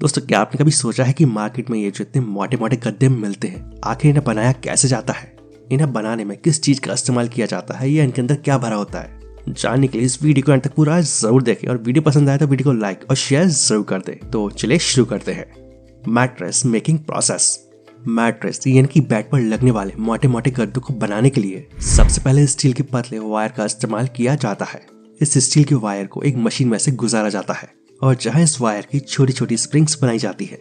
दोस्तों, क्या आपने कभी सोचा है कि मार्केट में ये जो इतने मोटे मोटे गद्दे मिलते हैं, आखिर इन्हें बनाया कैसे जाता है? इन्हें बनाने में किस चीज का इस्तेमाल किया जाता है या इनके अंदर क्या भरा होता है? जानने के लिए इस वीडियो को अंत तक पूरा जरूर देखें और वीडियो पसंद आए तो वीडियो को लाइक और शेयर जरूर कर दें। तो चलिए शुरू करते हैं। Mattress making process. मैट्रेस यानी कि बेड पर लगने वाले मोटे मोटे गद्दों को बनाने के लिए सबसे पहले स्टील के पतले वायर का इस्तेमाल किया जाता है। इस स्टील के वायर को एक मशीन में से गुजारा जाता है और जहां इस वायर की छोटी छोटी स्प्रिंग्स बनाई जाती है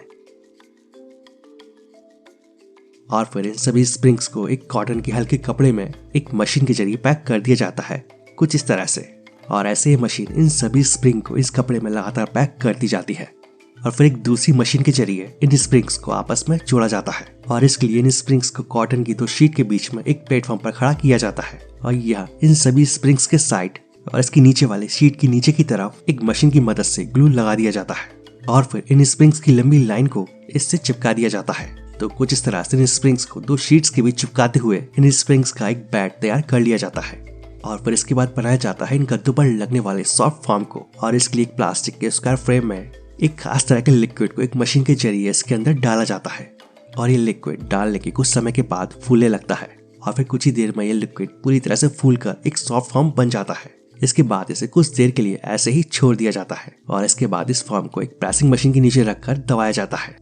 और फिर इन सभी स्प्रिंग्स को एक कॉटन के हल्के कपड़े में एक मशीन के जरिए पैक कर दिया जाता है, कुछ इस तरह से। और ऐसे ही मशीन इन सभी स्प्रिंग को इस कपड़े में लगातार पैक कर दी जाती है और फिर एक दूसरी मशीन के जरिए इन स्प्रिंग्स को आपस में जोड़ा जाता है। और इसके लिए इन स्प्रिंग्स को कॉटन की दो शीट के बीच में एक प्लेटफॉर्म पर खड़ा किया जाता है और यह इन सभी स्प्रिंग्स के साइड और इसकी नीचे वाले शीट की नीचे की तरफ एक मशीन की मदद से ग्लू लगा दिया जाता है और फिर इन स्प्रिंग्स की लंबी लाइन को इससे चिपका दिया जाता है। तो कुछ इस तरह से इन स्प्रिंग्स को दो शीट्स के बीच चिपकाते हुए इन स्प्रिंग्स का एक बैट तैयार कर लिया जाता है और फिर इसके बाद बनाया जाता है इन गद्दों पर लगने वाले सॉफ्ट फॉर्म को। और इसके लिए एक प्लास्टिक के स्क्वायर फ्रेम में एक खास तरह के लिक्विड को एक मशीन के जरिए इसके अंदर डाला जाता है और ये लिक्विड डालने के कुछ समय के बाद फूलने लगता है और फिर कुछ ही देर में ये लिक्विड पूरी तरह से फूलकर एक सॉफ्ट फॉर्म बन जाता है। इसके बाद इसे कुछ देर के लिए ऐसे ही छोड़ दिया जाता है और इसके बाद इस फॉर्म को एक प्रेसिंग मशीन के नीचे रखकर दबाया जाता है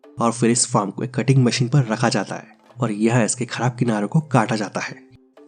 और फिर इस फॉर्म को एक कटिंग मशीन पर रखा जाता है और यह इसके खराब किनारों को काटा जाता है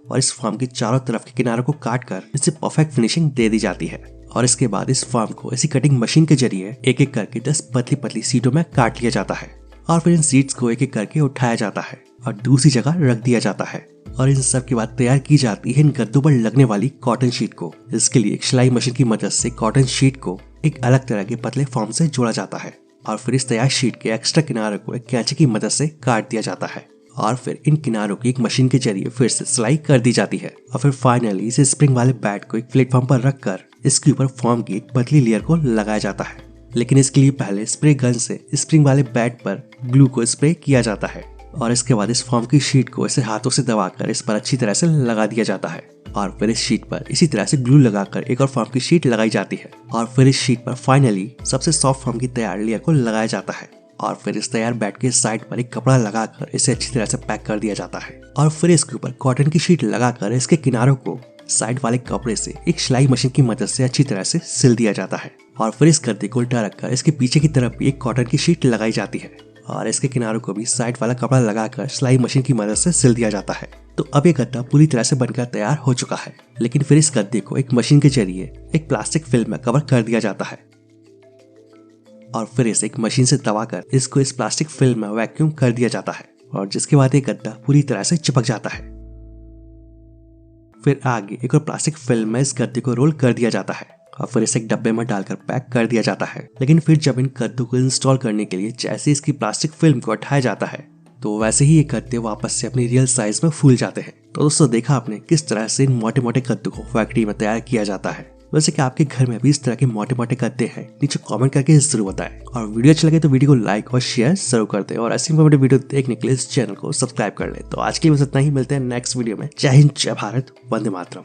और इस फॉर्म के चारों तरफ के किनारों को काट कर इसे परफेक्ट फिनिशिंग दे दी जाती है। और इसके बाद इस फॉर्म को इसी कटिंग मशीन के जरिए एक एक करके 10 पतली पतली सीटों में काट लिया जाता है और फिर इन सीट्स को एक एक करके उठाया जाता है और दूसरी जगह रख दिया जाता है। और इन सब के बाद तैयार की जाती है इन गद्दों पर लगने वाली कॉटन शीट को। इसके लिए एक सिलाई मशीन की मदद से कॉटन शीट को एक अलग तरह के पतले फॉर्म से जोड़ा जाता है और फिर इस तैयार शीट के एक्स्ट्रा किनारों को एक कैंची की मदद से काट दिया जाता है और फिर इन किनारों की एक मशीन के जरिए फिर से सिलाई कर दी जाती है और फिर फाइनली इस स्प्रिंग वाले बैट को एक प्लेटफॉर्म पर रखकर इसके ऊपर फॉर्म की एक पतली लेयर को लगाया जाता है। लेकिन इसके लिए पहले स्प्रे गन से स्प्रिंग वाले बैट पर ग्लू को स्प्रे किया जाता है और इसके बाद इस फॉर्म की शीट को इसे हाथों से दबाकर इस पर अच्छी तरह से लगा दिया जाता है और फिर इस शीट पर इसी तरह से ग्लू लगाकर एक और फॉर्म की शीट लगाई जाती है और फिर इस शीट पर फाइनली सबसे सॉफ्ट फॉर्म की तैयार लेयर को लगाया जाता है और फिर इस तैयार बैट के साइड पर एक कपड़ा लगाकर इसे अच्छी तरह से पैक कर दिया जाता है और फिर इसके ऊपर कॉटन की शीट लगाकर इसके किनारों को साइड वाले कपड़े से एक सिलाई मशीन की मदद से अच्छी तरह से सिल दिया जाता है और फिर इस गद्दे को उल्टा रखकर इसके पीछे की तरफ भी एक कॉटन की शीट लगाई जाती है और इसके किनारों को भी साइड वाला कपड़ा लगाकर सिलाई मशीन की मदद से सिल दिया जाता है। तो अब ये गद्दा पूरी तरह से बनकर तैयार हो चुका है। लेकिन फिर इस गद्दे को एक मशीन के जरिए एक प्लास्टिक फिल्म में कवर कर दिया जाता है और फिर इसे एक मशीन से दबाकर इसको इस प्लास्टिक फिल्म में वैक्यूम कर दिया जाता है और जिसके बाद ये गद्दा पूरी तरह से चिपक जाता है। फिर आगे एक और प्लास्टिक फिल्म में इस गद्दे को रोल कर दिया जाता है और फिर इसे एक डब्बे में डालकर पैक कर दिया जाता है। लेकिन फिर जब इन गद्दों को इंस्टॉल करने के लिए जैसे इसकी प्लास्टिक फिल्म को हटाया जाता है तो वैसे ही ये गद्दे वापस से अपनी रियल साइज में फूल जाते हैं। तो दोस्तों, देखा आपने किस तरह से इन मोटे मोटे गद्दों को फैक्ट्री में तैयार किया जाता है। वैसे कि आपके घर में भी इस तरह के मोटे मोटे गद्दे हैं? नीचे कमेंट करके जरूर बताएं और वीडियो अच्छा लगे तो वीडियो को लाइक और शेयर जरूर कर दें और ऐसी इंफॉर्मेटिव वीडियो देखने के लिए इस चैनल को सब्सक्राइब कर लें। तो आज के लिए बस इतना ही, मिलते हैं नेक्स्ट वीडियो में। जय हिंद, जय भारत, वंदे मातरम।